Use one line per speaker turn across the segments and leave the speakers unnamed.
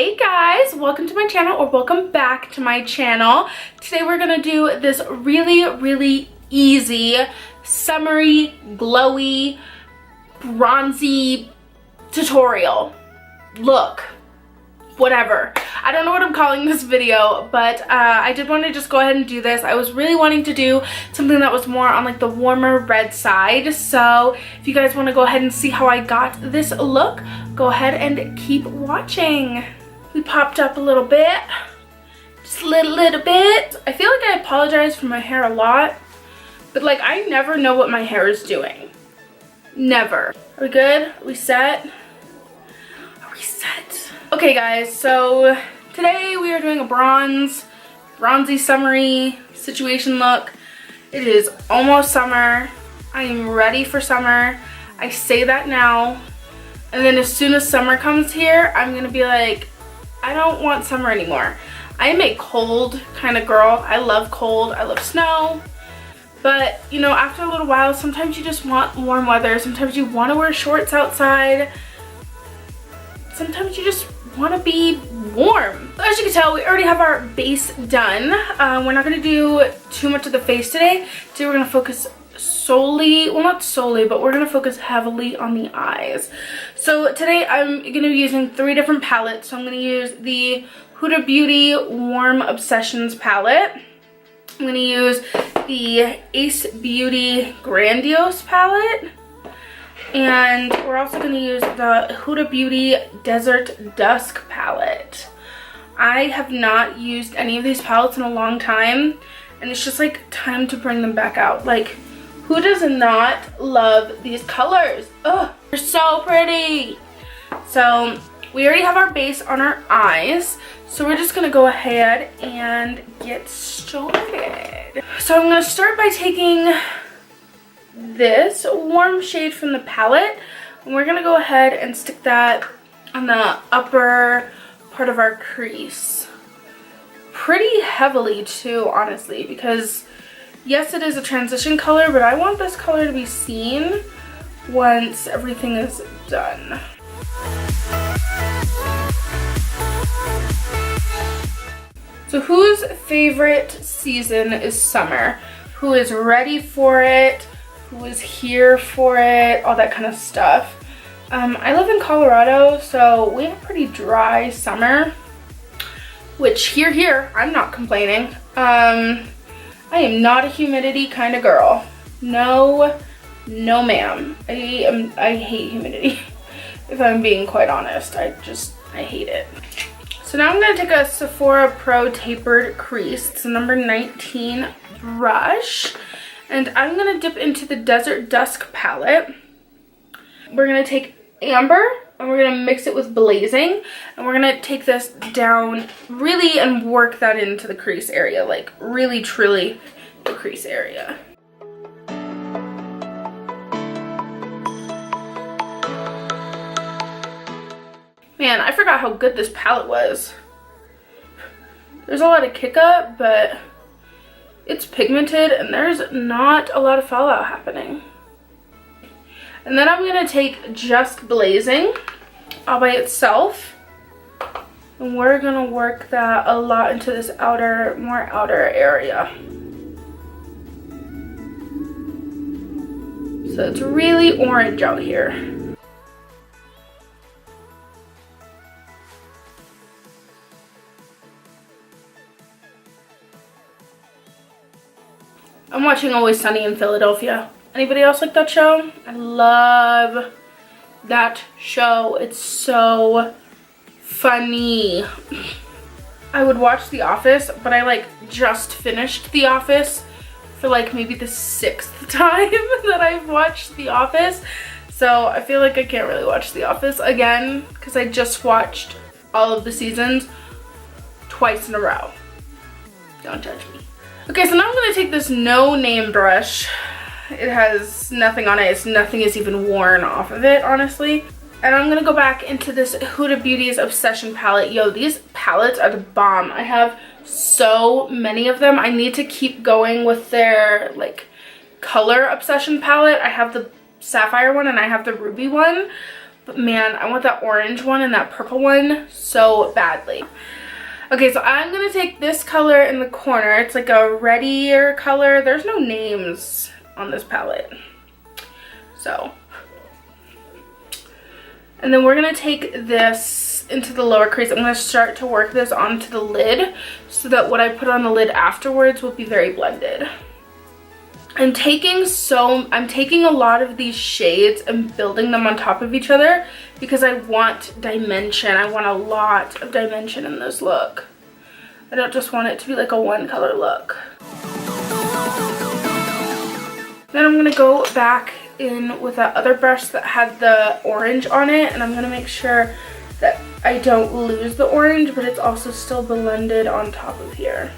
Hey guys, welcome to my channel, or welcome back to my channel. Today we're gonna do this really easy, summery, glowy, bronzy tutorial. Look, whatever. I don't know what I'm calling this video, but I did want to just go ahead and do this. I was really wanting to do something that was more on like the warmer red side. So if you guys want to go ahead and see how I got this look, go ahead and keep watching. We popped up a little bit, just a little bit. I feel like I apologize for my hair a lot, but like I never know what my hair is doing. Never. Are we good? Are we set? Are we set? Okay guys, so today we are doing a bronzy summery situation look. It is almost summer. I am ready for summer. I say that now, and then as soon as summer comes here, I'm gonna be like, I don't want summer anymore. I am a cold kind of girl. I love cold, I love snow. But you know, after a little while, sometimes you just want warm weather. Sometimes you want to wear shorts outside. Sometimes you just want to be warm. As you can tell, we already have our base done. We're not going to do too much of the face today. Today we're going to focus solely, well not solely, but we're going to focus heavily on the eyes. So today I'm going to be using 3 different palettes. So I'm going to use the Huda Beauty Warm Obsessions palette. I'm going to use the Ace Beauty Grandiose palette. And we're also going to use the Huda Beauty Desert Dusk palette. I have not used any of these palettes in a long time, and it's just like time to bring them back out. Like, who does not love these colors? Oh, they're so pretty. So we already have our base on our eyes, so we're just going to go ahead and get started. So I'm going to start by taking this warm shade from the palette, and we're gonna go ahead and stick that on the upper part of our crease pretty heavily too, honestly, because yes, it is a transition color, but I want this color to be seen once everything is done. So whose favorite season is summer? Who is ready for it? Who is here for it, all that kind of stuff. I live in Colorado, so we have a pretty dry summer, which here, I'm not complaining. I am not a humidity kind of girl. No ma'am. I hate humidity, if I'm being quite honest. I hate it. So now I'm gonna take a Sephora Pro Tapered Crease. It's a number 19 brush. And I'm going to dip into the Desert Dusk palette. We're going to take Amber and we're going to mix it with Blazing. And we're going to take this down really and work that into the crease area. Like really, truly the crease area. Man, I forgot how good this palette was. There's a lot of kick up, but it's pigmented and there's not a lot of fallout happening. And then I'm going to take just Blazing all by itself, and we're going to work that a lot into this more outer area. So it's really orange out here. I'm watching Always Sunny in Philadelphia. Anybody else like that show? I love that show. It's so funny. I would watch The Office, but I like just finished The Office for like maybe the 6th time that I've watched The Office. So I feel like I can't really watch The Office again because I just watched all of the seasons twice in a row. Don't judge me. Okay, so now I'm going to take this no name brush. It has nothing on it. Nothing is even worn off of it, honestly. And I'm going to go back into this Huda Beauty's Obsession palette. Yo, these palettes are the bomb. I have so many of them. I need to keep going with their like color Obsession palette. I have the sapphire one and I have the ruby one. But man, I want that orange one and that purple one so badly. Okay, so I'm gonna take this color in the corner. It's like a reddier color. There's no names on this palette. So, and then we're gonna take this into the lower crease. I'm gonna start to work this onto the lid so that what I put on the lid afterwards will be very blended. I'm taking a lot of these shades and building them on top of each other because I want dimension. I want a lot of dimension in this look. I don't just want it to be like a one color look. Then I'm gonna go back in with that other brush that had the orange on it, and I'm gonna make sure that I don't lose the orange, but it's also still blended on top of here.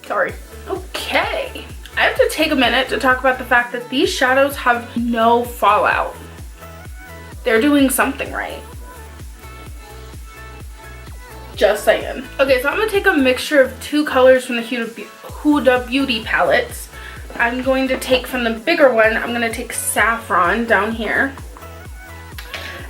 Sorry. Okay, I have to take a minute to talk about the fact that these shadows have no fallout. They're doing something right. Just saying. Okay, so I'm gonna take a mixture of two colors from the Huda Beauty palettes. I'm going to take from the bigger one, I'm gonna take Saffron down here.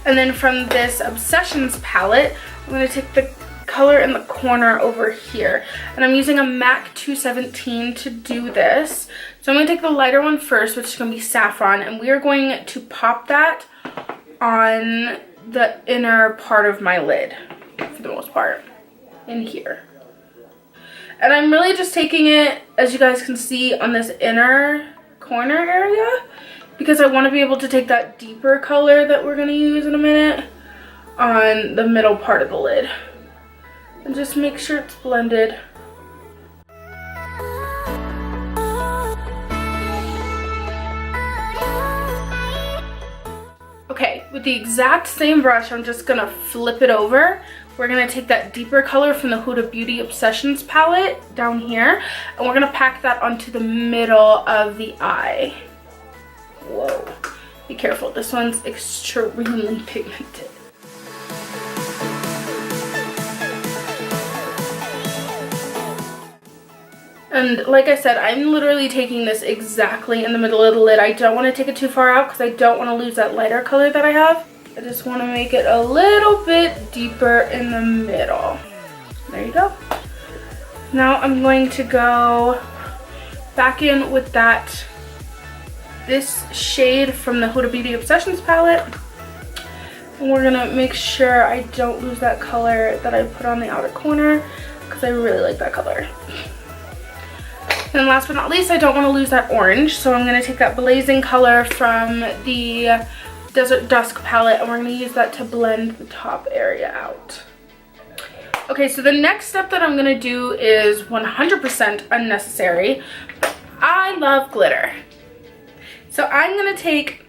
And then from this Obsessions palette, I'm gonna take the color in the corner over here, and I'm using a MAC 217 to do this. So I'm going to take the lighter one first, which is going to be Saffron, and we are going to pop that on the inner part of my lid for the most part, in here. And I'm really just taking it, as you guys can see, on this inner corner area because I want to be able to take that deeper color that we're going to use in a minute on the middle part of the lid. And just make sure it's blended. Okay, with the exact same brush, I'm just gonna flip it over. We're gonna take that deeper color from the Huda Beauty Obsessions palette down here, and we're gonna pack that onto the middle of the eye. Whoa, be careful, this one's extremely pigmented. And like I said, I'm literally taking this exactly in the middle of the lid. I don't want to take it too far out because I don't want to lose that lighter color that I have. I just want to make it a little bit deeper in the middle. There you go. Now I'm going to go back in with this shade from the Huda Beauty Obsessions palette. And we're going to make sure I don't lose that color that I put on the outer corner because I really like that color. And last but not least, I don't want to lose that orange, so I'm going to take that blazing color from the Desert Dusk palette, and we're going to use that to blend the top area out. Okay, so the next step that I'm going to do is 100% unnecessary. I love glitter. So I'm going to take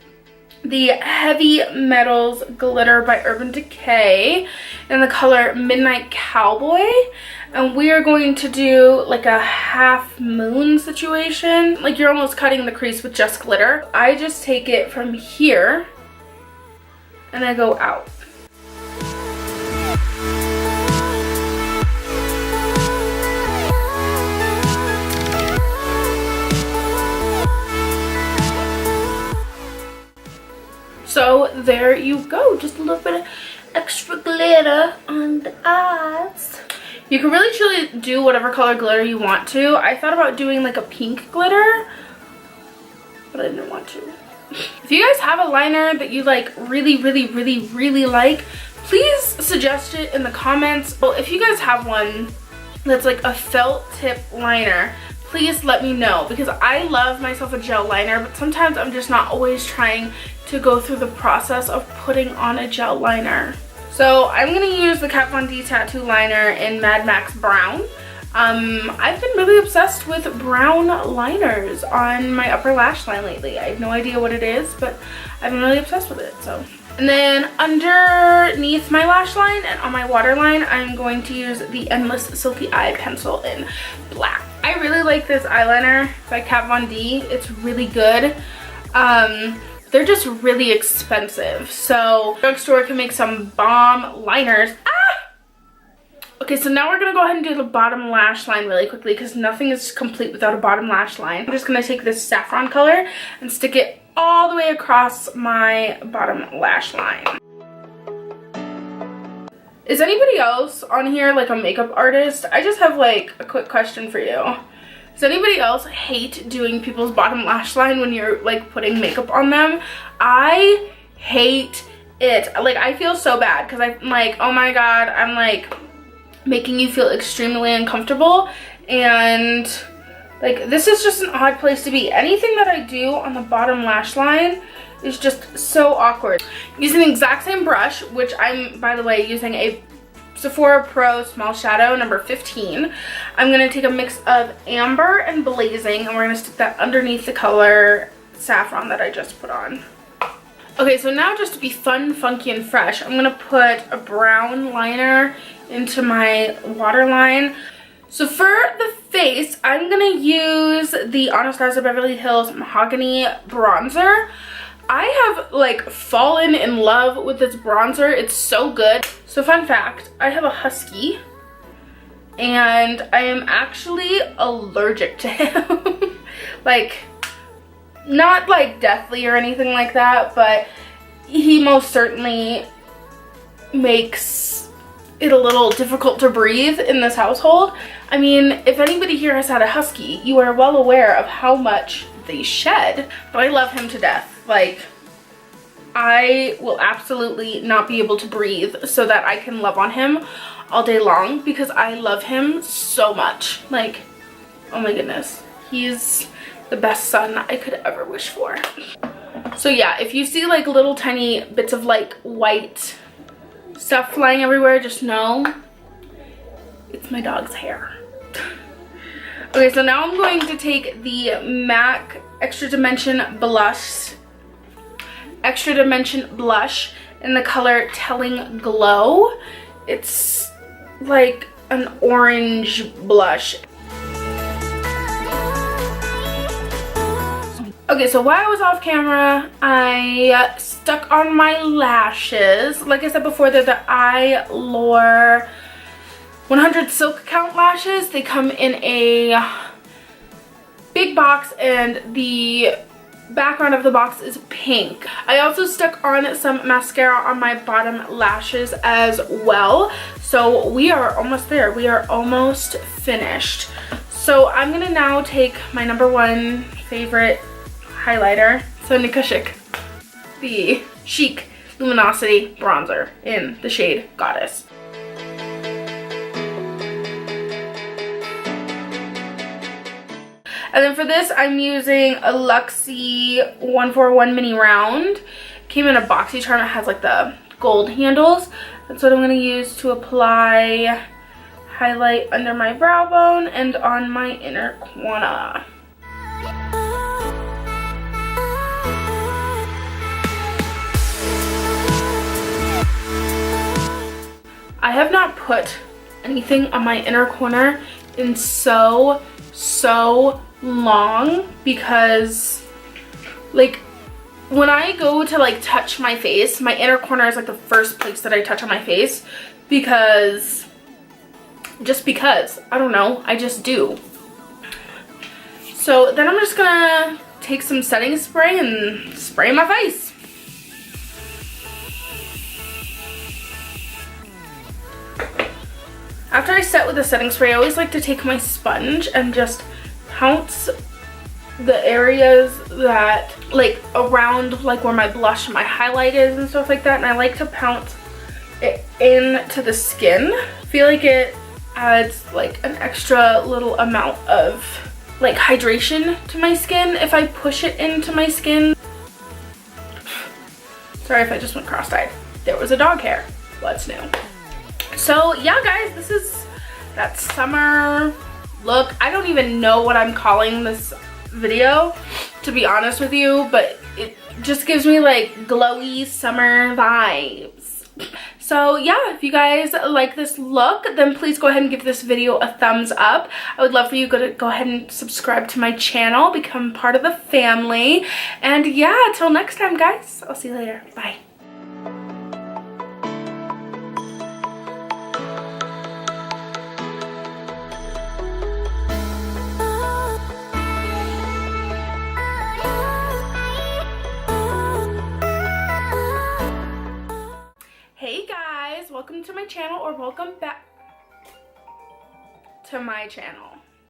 the Heavy Metals glitter by Urban Decay in the color Midnight Cowboy, and we are going to do like a half moon situation, like you're almost cutting the crease with just glitter. I just take it from here and I go out. So there you go, just a little bit of extra glitter on the eyes. You can really truly do whatever color glitter you want to. I thought about doing like a pink glitter, but I didn't want to. If you guys have a liner that you like really like, please suggest it in the comments. Well, if you guys have one that's like a felt tip liner, please let me know, because I love myself a gel liner, but sometimes I'm just not always trying to go through the process of putting on a gel liner. So I'm going to use the Kat Von D tattoo liner in Mad Max Brown. I've been really obsessed with brown liners on my upper lash line lately. I have no idea what it is, but I've been really obsessed with it. So, and then underneath my lash line and on my waterline, I'm going to use the Endless Silky Eye Pencil in black. I really like this eyeliner by Kat Von D. It's really good. They're just really expensive, so drugstore can make some bomb liners. Ah! Okay, so now we're gonna go ahead and do the bottom lash line really quickly because nothing is complete without a bottom lash line. I'm just gonna take this saffron color and stick it all the way across my bottom lash line. Is anybody else on here like a makeup artist? I just have like a quick question for you. Does anybody else hate doing people's bottom lash line when you're like putting makeup on them? I hate it. Like, I feel so bad because I'm like, oh my god, I'm like making you feel extremely uncomfortable, and like this is just an odd place to be. Anything that I do on the bottom lash line is just so awkward. Using the exact same brush, which I'm, by the way, using a Sephora Pro Small Shadow number 15. I'm gonna take a mix of amber and blazing, and we're gonna stick that underneath the color saffron that I just put on. Okay, so now just to be fun, funky, and fresh, I'm gonna put a brown liner into my waterline. So for the face, I'm gonna use the Anastasia Beverly Hills Mahogany bronzer. I have like fallen in love with this bronzer. It's so good. So fun fact, I have a husky and I am actually allergic to him. Like, not like deathly or anything like that, but he most certainly makes it a little difficult to breathe in this household. I mean, if anybody here has had a husky, you are well aware of how much they shed, but I love him to death. Like, I will absolutely not be able to breathe so that I can love on him all day long because I love him so much. Like, oh my goodness, he's the best son I could ever wish for. So yeah, if you see like little tiny bits of like white stuff flying everywhere, just know it's my dog's hair. Okay, so now I'm going to take the MAC Extra Dimension blush in the color Telling Glow. It's like an orange blush. Okay, so while I was off camera, I stuck on my lashes. Like I said before, they're the Eyelure 100 Silk Count lashes. They come in a big box and the background of the box is pink. I also stuck on some mascara on my bottom lashes as well. So we are almost there. We are almost finished. So I'm gonna now take my #1 favorite highlighter, Sonia Kashuk, the Chic Luminosity bronzer in the shade Goddess. And then for this, I'm using a Luxie 141 mini round. Came in a boxy charm. It has like the gold handles. That's what I'm going to use to apply highlight under my brow bone and on my inner corner. I have not put anything on my inner corner in so long because like when I go to like touch my face, my inner corner is like the first place that I touch on my face because I don't know, I just do. So then I'm just gonna take some setting spray and spray my face. After I set with the setting spray, I always like to take my sponge and just pounce the areas that like around like where my blush and my highlight is and stuff like that, and I like to pounce it into the skin. I feel like it adds like an extra little amount of like hydration to my skin if I push it into my skin. Sorry if I just went cross-eyed. There was a dog hair. What's new? So yeah guys, this is that summer look. I don't even know what I'm calling this video, to be honest with you, but it just gives me like glowy summer vibes. So yeah, if you guys like this look, then please go ahead and give this video a thumbs up. I would love for you to go ahead and subscribe to my channel, become part of the family, and yeah, till next time guys, I'll see you later. Bye. guys, welcome to my channel, or welcome back to my channel.